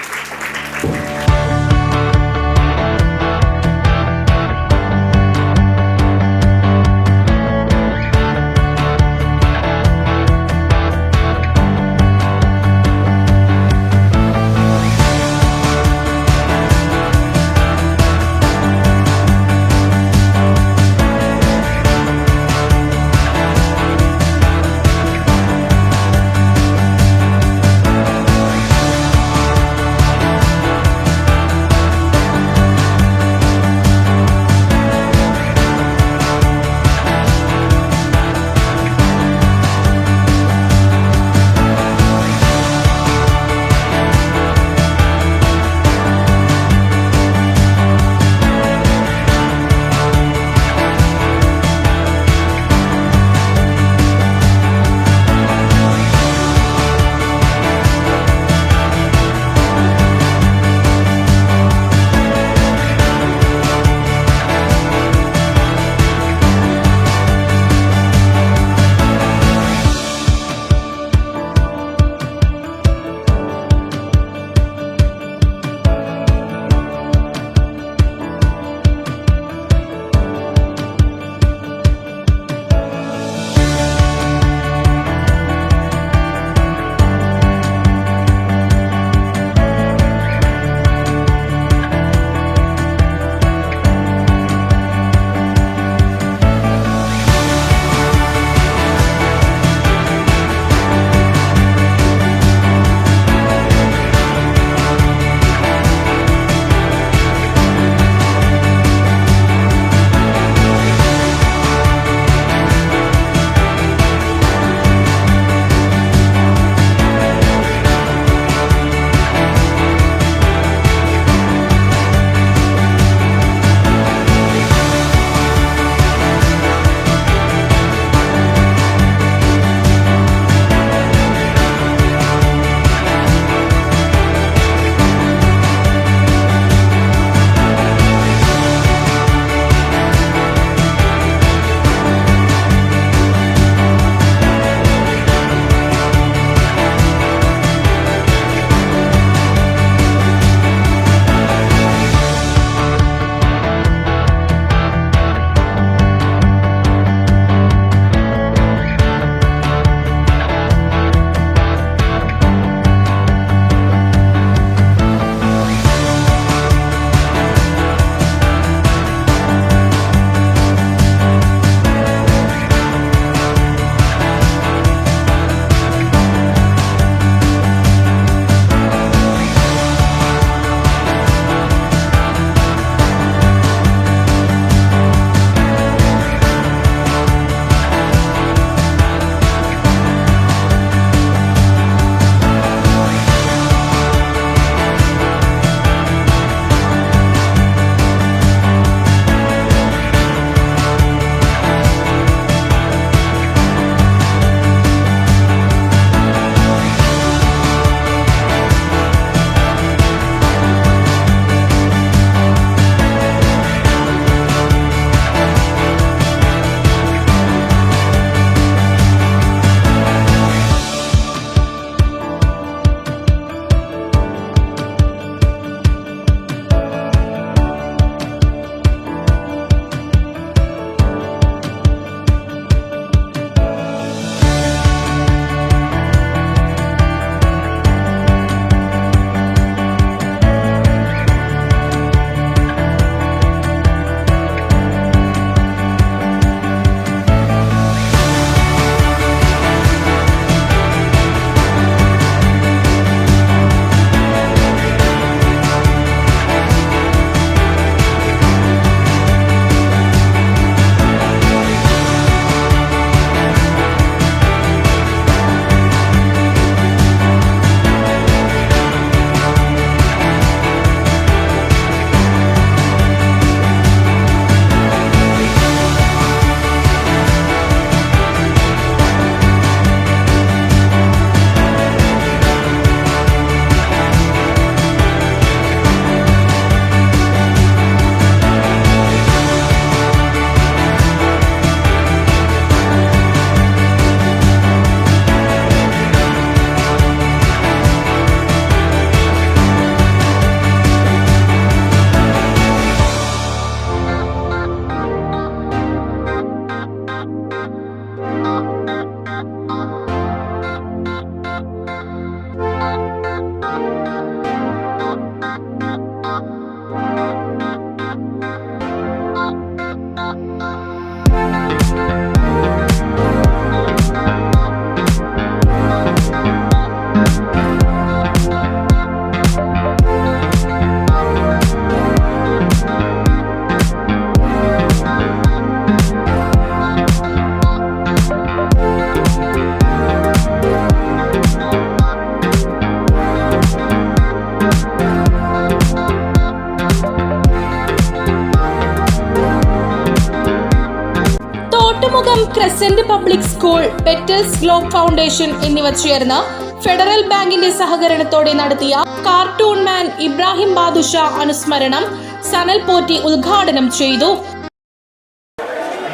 പുതുമുഖം crescent public school, petals globe foundation എന്നിവ ചേർന്ന് ഫെഡറൽ ബാങ്കിന്റെ സഹകരണത്തോടെ നടത്തിയ കാർട്ടൂൺ മാൻ ഇബ്രാഹിം ബാദുഷ അനുസ്മരണം സനൽ പോറ്റി ഉദ്ഘാടനം ചെയ്തു.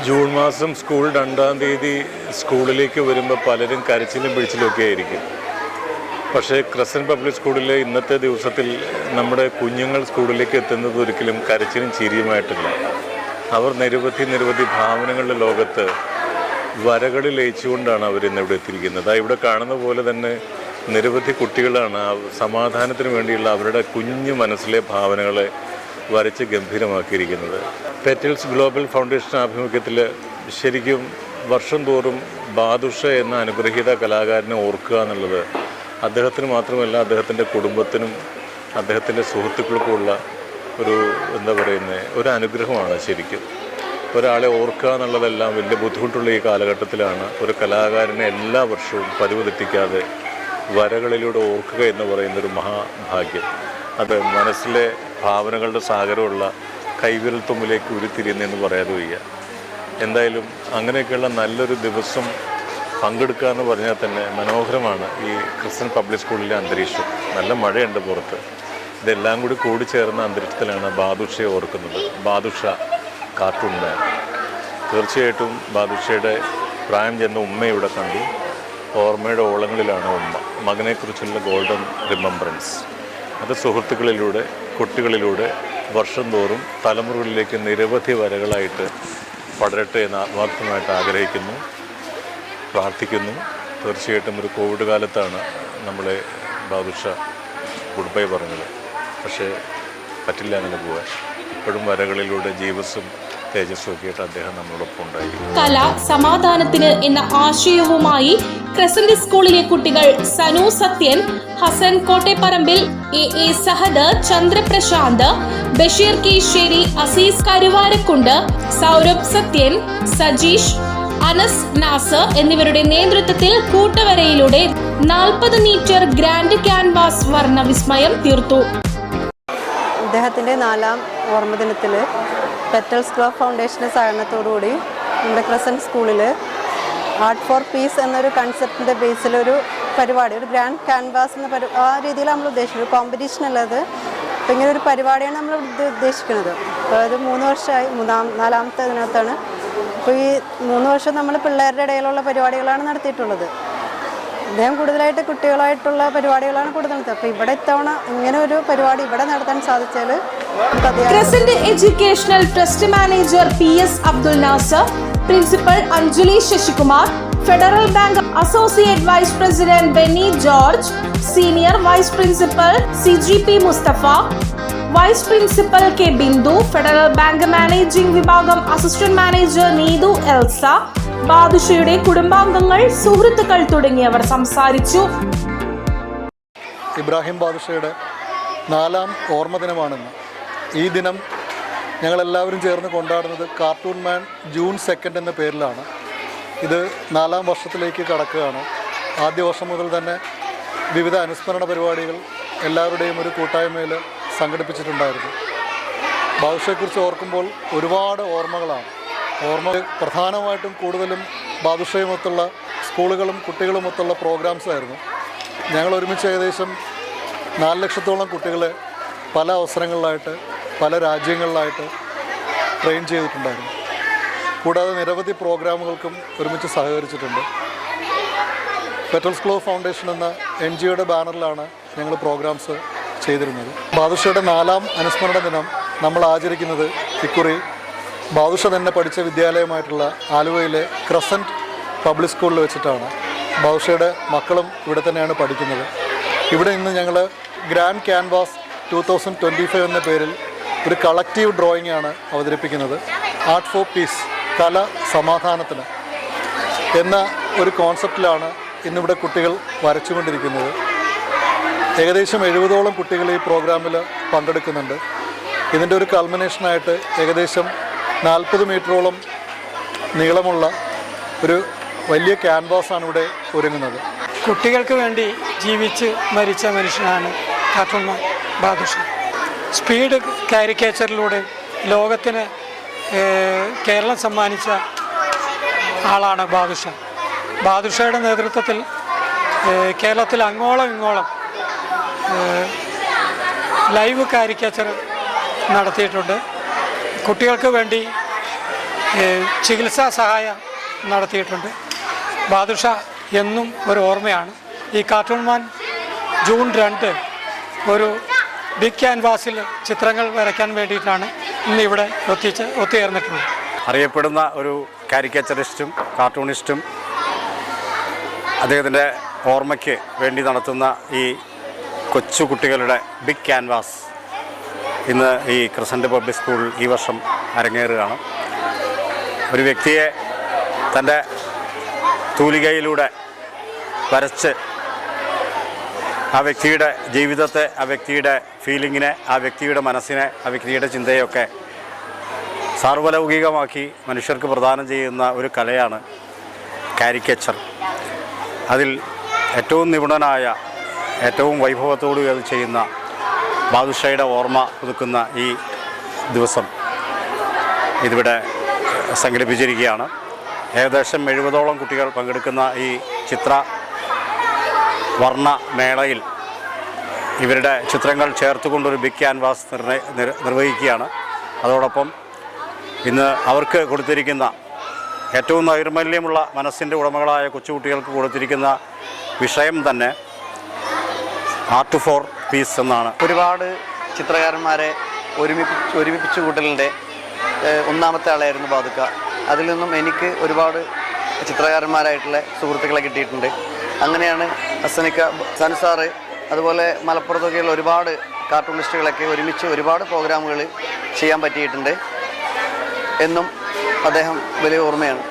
ജൂൺ മാസം സ്കൂൾ 2-ാം തീയതി സ്കൂളിലേക്ക് വരുമ്പോൾ പലരും കരച്ചിലും പിടിച്ചിലും ഒക്കെ ആയിരിക്കും. പക്ഷേ ക്രസന്റ് പബ്ലിക് സ്കൂളിലെ ഇന്നത്തെ ദിവസത്തിൽ നമ്മുടെ കുഞ്ഞുങ്ങൾ സ്കൂളിലേക്ക് എത്തുന്നത് ഒരിക്കലും കരച്ചിലും ചിരിയുമായിട്ടില്ല. അവർ നിരവധി ഭാവനകളുടെ ലോകത്ത് വരകളിൽ ലയിച്ചുകൊണ്ടാണ് അവരിന്ന് ഇവിടെ എത്തിയിരിക്കുന്നത്. ഇവിടെ കാണുന്ന പോലെ തന്നെ നിരവധി കുട്ടികളാണ് സമാധാനത്തിന് വേണ്ടിയുള്ള അവരുടെ കുഞ്ഞു മനസ്സിലെ ഭാവനകളെ വരച്ച് ഗംഭീരമാക്കിയിരിക്കുന്നത്. പെറ്റൽസ് ഗ്ലോബൽ ഫൗണ്ടേഷൻ ആഭിമുഖ്യത്തിൽ ശരിക്കും വർഷം തോറും ബാദുഷ എന്ന അനുഗ്രഹീത കലാകാരനെ ഓർക്കുക എന്നുള്ളത് അദ്ദേഹത്തിന് മാത്രമല്ല, അദ്ദേഹത്തിൻ്റെ കുടുംബത്തിനും അദ്ദേഹത്തിൻ്റെ സുഹൃത്തുക്കൾക്കുമുള്ള ഒരു അനുഗ്രഹമാണ്. ശരിക്കും ഒരാളെ ഓർക്കുക എന്നുള്ളതെല്ലാം വലിയ ബുദ്ധിമുട്ടുള്ള ഈ കാലഘട്ടത്തിലാണ് ഒരു കലാകാരനെ എല്ലാ വർഷവും പതിവ് തെറ്റിക്കാതെ വരകളിലൂടെ ഓർക്കുക എന്ന് പറയുന്നൊരു മഹാഭാഗ്യം. അത് മനസ്സിലെ ഭാവനകളുടെ സാഗരമുള്ള കൈവിരൽ തുമ്പിലേക്ക് ഉരുത്തിരിയുന്നതെന്ന് പറയാതെ വയ്യ. എന്തായാലും അങ്ങനെയൊക്കെയുള്ള നല്ലൊരു ദിവസം പങ്കെടുക്കുക എന്ന് പറഞ്ഞാൽ തന്നെ മനോഹരമാണ്. ഈ ക്രിസ്ത്യൻ പബ്ലിക് സ്കൂളിലെ അന്തരീക്ഷം, നല്ല മഴയുണ്ട് പുറത്ത്. ഇതെല്ലാം കൂടി കൂടിച്ചേർന്ന അന്തരീക്ഷത്തിലാണ് ബാദുഷയെ ഓർക്കുന്നത്. ബാദുഷ കാർട്ടൂൺ മാൻ. തീർച്ചയായിട്ടും ബാദുഷയുടെ പ്രായം ചെന്ന ഉമ്മ ഇവിടെ കണ്ടു. ഓർമ്മയുടെ ഓളങ്ങളിലാണ് ഉമ്മ. മകനെക്കുറിച്ചുള്ള ഗോൾഡൻ റിമംബറൻസ് അത് സുഹൃത്തുക്കളിലൂടെ, കുട്ടികളിലൂടെ വർഷം തോറും തലമുറകളിലേക്ക് നിരവധി വരകളായിട്ട് പടരട്ടെ എന്ന് ആത്മാർത്ഥമായിട്ട് ആഗ്രഹിക്കുന്നു, പ്രാർത്ഥിക്കുന്നു. തീർച്ചയായിട്ടും ഒരു കോവിഡ് കാലത്താണ് നമ്മളെ ബാദുഷ ഗുഡ് ബൈ പറഞ്ഞത്. പക്ഷേ പറ്റില്ല അങ്ങനെ പോകാൻ. ഇപ്പോഴും വരകളിലൂടെ ജീവസും തേജസ്സും ഒക്കെ ആയിട്ട് അദ്ദേഹം നമ്മളോടൊപ്പം ഉണ്ടായിരിക്കും. കല സമാധാനത്തിന് എന്ന ആശയവുമായി ക്രസന്റ് സ്കൂളിലെ കുട്ടികൾ സനു സത്യൻ, ഹസൻ കോട്ടേപ്പറമ്പിൽ, എ സഹദ്, ചന്ദ്രപ്രശാന്ത്, ബഷീർ കീശ്ശേരി, അസീസ് കരുവാരക്കുണ്ട്, സൗരഭ് സത്യൻ, സജീഷ്, അനസ് നാസർ എന്നിവരുടെ നേതൃത്വത്തിൽ കൂട്ടവരയിലൂടെ 40 മീറ്റർ ഗ്രാൻഡ് ക്യാൻവാസ് വർണ്ണ വിസ്മയം തീർത്തു. അദ്ദേഹത്തിൻ്റെ 4ാം ഓർമ്മദിനത്തിൽ പെറ്റൽസ് ഗ്ലോബ് ഫൗണ്ടേഷൻ്റെ സഹകരണത്തോടുകൂടി നമ്മുടെ ക്രസന്റ് സ്കൂളിൽ ആർട്ട് ഫോർ പീസ് എന്നൊരു കൺസെപ്റ്റിൻ്റെ ബേസിലൊരു പരിപാടി, ഒരു ഗ്രാൻഡ് ക്യാൻവാസ് എന്ന ആ രീതിയിൽ നമ്മൾ ഉദ്ദേശിക്കുന്നത്. ഒരു കോമ്പറ്റീഷൻ അല്ലത്. അപ്പോൾ ഇങ്ങനെ ഒരു പരിപാടിയാണ് നമ്മൾ ഉദ്ദേശിക്കുന്നത്. അപ്പോൾ അത് 3 വർഷമായി, 4ാമത്തെ ഇതിനകത്താണ്. അപ്പോൾ ഈ 3 വർഷം നമ്മൾ പിള്ളേരുടെ ഇടയിലുള്ള പരിപാടികളാണ് നടത്തിയിട്ടുള്ളത്. അദ്ദേഹം കൂടുതലായിട്ട് കുട്ടികളായിട്ടുള്ള പരിപാടികളാണ് കൂടുതൽ നടത്തുന്നത്. അപ്പോൾ ഇവിടെ ഇത്തവണ ഇങ്ങനെ ഒരു പരിപാടി ഇവിടെ നടത്താൻ സാധിച്ചാൽ Crescent Educational Trust manager PS Abdul Nasar, principal Anjali Sasikumar, Federal Bank associate vice president Benny George, senior vice principal CGP Mustafa, vice principal K Bindu, Federal Bank managing വിഭാഗം അസിസ്റ്റന്റ് മാനേജർ നീതു എൽസ, ബാദുഷയുടെ കുടുംബാംഗങ്ങൾ, സുഹൃത്തുക്കൾ തുടങ്ങിയവർ സംസാരിച്ചു. ഇബ്രാഹിം ബാദുഷയുടെ 4ാം ഓർമ്മദിനമാണെന്ന്. ഈ ദിനം ഞങ്ങളെല്ലാവരും ചേർന്ന് കൊണ്ടാടുന്നത് കാർട്ടൂൺ മാൻ ജൂൺ 2 എന്ന പേരിലാണ്. ഇത് 4ാം വർഷത്തിലേക്ക് കടക്കുകയാണ്. ആദ്യ വർഷം മുതൽ തന്നെ വിവിധ അനുസ്മരണ പരിപാടികൾ എല്ലാവരുടെയും ഒരു കൂട്ടായ്മയിൽ സംഘടിപ്പിച്ചിട്ടുണ്ടായിരുന്നു. ബാദുഷയെക്കുറിച്ച് ഓർക്കുമ്പോൾ ഒരുപാട് ഓർമ്മകളാണ്. പ്രധാനമായിട്ടും കൂടുതലും ബാദുഷയുമൊത്തുള്ള സ്കൂളുകളും കുട്ടികളുമൊത്തുള്ള പ്രോഗ്രാംസ് ആയിരുന്നു. ഞങ്ങൾ ഒരുമിച്ച് ഏകദേശം 4 ലക്ഷത്തോളം കുട്ടികളെ പല അവസരങ്ങളിലായിട്ട് പല രാജ്യങ്ങളിലായിട്ട് ട്രെയിൻ ചെയ്തിട്ടുണ്ടായിരുന്നു. കൂടാതെ നിരവധി പ്രോഗ്രാമുകൾക്കും ഒരുമിച്ച് സഹകരിച്ചിട്ടുണ്ട്. പെറ്റൽസ് ഗ്ലോബ് ഫൗണ്ടേഷൻ എന്ന NGOയുടെ ബാനറിലാണ് ഞങ്ങൾ പ്രോഗ്രാംസ് ചെയ്തിരുന്നത്. ബാദുഷയുടെ 4ാം അനുസ്മരണ ദിനം നമ്മൾ ആചരിക്കുന്നത് ഇക്കുറി ബാദുഷ തന്നെ പഠിച്ച വിദ്യാലയമായിട്ടുള്ള ആലുവയിലെ ക്രസന്റ് പബ്ലിക് സ്കൂളിൽ വെച്ചിട്ടാണ്. ബാദുഷയുടെ മക്കളും ഇവിടെ തന്നെയാണ് പഠിക്കുന്നത്. ഇവിടെ ഇന്ന് ഞങ്ങൾ ഗ്രാൻഡ് ക്യാൻവാസ് 2025 എന്ന പേരിൽ ഒരു കളക്റ്റീവ് ഡ്രോയിങ് ആണ് അവതരിപ്പിക്കുന്നത്. ആർട്ട് ഫോർ പീസ്, കല സമാധാനത്തിന് എന്ന ഒരു കോൺസെപ്റ്റിലാണ് ഇന്നിവിടെ കുട്ടികൾ വരച്ചുകൊണ്ടിരിക്കുന്നത്. ഏകദേശം 70ഓളം കുട്ടികൾ ഈ പ്രോഗ്രാമിൽ പങ്കെടുക്കുന്നുണ്ട്. ഇതിൻ്റെ ഒരു കൾമിനേഷനായിട്ട് ഏകദേശം 40 മീറ്ററോളം നീളമുള്ള ഒരു വലിയ ക്യാൻവാസാണ് ഇവിടെ ഒരുങ്ങുന്നത്. കുട്ടികൾക്ക് വേണ്ടി ജീവിച്ച് മരിച്ച മനുഷ്യനാണ് കാർട്ടൂൺ മാൻ ബാദുഷ. സ്പീഡ് കാരിക്കേച്ചറിലൂടെ ലോകത്തിന് കേരളം സമ്മാനിച്ച ആളാണ് ബാദുഷ. ബാദുഷയുടെ നേതൃത്വത്തിൽ കേരളത്തിൽ അങ്ങോളം ഇങ്ങോളം ലൈവ് കാരിക്കേച്ചർ നടത്തിയിട്ടുണ്ട്. കുട്ടികൾക്ക് വേണ്ടി ചികിത്സാ സഹായം നടത്തിയിട്ടുണ്ട്. ബാദുഷ എന്നും ഒരു ഓർമ്മയാണ്. ഈ കാർട്ടൂൺ മാൻ ജൂൺ 2 ഒരു ബിഗ് ക്യാൻവാസിൽ ചിത്രങ്ങൾ വരയ്ക്കാൻ വേണ്ടിയിട്ടാണ് ഇന്ന് ഇവിടെ ഒത്തുചേർന്നിട്ടുള്ളത്. അറിയപ്പെടുന്ന ഒരു കാരിക്കേച്ചറിസ്റ്റും കാർട്ടൂണിസ്റ്റും അദ്ദേഹത്തിൻ്റെ ഓർമ്മയ്ക്ക് വേണ്ടി നടത്തുന്ന ഈ കൊച്ചു കുട്ടികളുടെ ബിഗ് ക്യാൻവാസ് ഇന്ന് ഈ ക്രസൻറ്റ് പബ്ലിക് സ്കൂളിൽ ഈ വർഷം അരങ്ങേറുകയാണ്. ഒരു വ്യക്തിയെ തൻ്റെ തൂലികയിലൂടെ വരച്ച് ആ വ്യക്തിയുടെ ജീവിതത്തെ, ആ വ്യക്തിയുടെ ഫീലിങ്ങിനെ, ആ വ്യക്തിയുടെ മനസ്സിനെ, ആ വ്യക്തിയുടെ ചിന്തയൊക്കെ സാർവലൗകികമാക്കി മനുഷ്യർക്ക് പ്രദാനം ചെയ്യുന്ന ഒരു കലയാണ് കാരിക്കേച്ചർ. അതിൽ ഏറ്റവും നിപുണനായ, ഏറ്റവും വൈഭവത്തോടു അത് ചെയ്യുന്ന ബാദുഷയുടെ ഓർമ്മ പുതുക്കുന്ന ഈ ദിവസം ഇതിവിടെ സംഘടിപ്പിച്ചിരിക്കുകയാണ്. ഏകദേശം 70ഓളം കുട്ടികൾ പങ്കെടുക്കുന്ന ഈ ചിത്ര വർണ്ണമേളയിൽ ഇവരുടെ ചിത്രങ്ങൾ ചേർത്തുകൊണ്ടൊരു ബിഗ് ക്യാൻവാസ് നിർവഹിക്കുകയാണ്. അതോടൊപ്പം ഇന്ന് അവർക്ക് കൊടുത്തിരിക്കുന്ന ഏറ്റവും നൈർമല്യമുള്ള മനസ്സിൻ്റെ ഉടമകളായ കൊച്ചുകുട്ടികൾക്ക് കൊടുത്തിരിക്കുന്ന വിഷയം തന്നെ ആർട്ട് ഫോർ പീസ് എന്നാണ്. ഒരുപാട് ചിത്രകാരന്മാരെ ഒരുമിപ്പിച്ചു കൂട്ടലിൻ്റെ ഒന്നാമത്തെ ആളായിരുന്നു ബാദുക്ക. അതിൽ നിന്നും എനിക്ക് ഒരുപാട് ചിത്രകാരന്മാരായിട്ടുള്ള സുഹൃത്തുക്കളെ കിട്ടിയിട്ടുണ്ട്. അങ്ങനെയാണ് ഹസനിക്ക, സൻസാറ്, അതുപോലെ മലപ്പുറത്തൊക്കെയുള്ള ഒരുപാട് കാർട്ടൂണിസ്റ്റുകളൊക്കെ ഒരുമിച്ച് ഒരുപാട് പ്രോഗ്രാമുകൾ ചെയ്യാൻ പറ്റിയിട്ടുണ്ട്. എന്നും അദ്ദേഹം വലിയ ഓർമ്മയാണ്.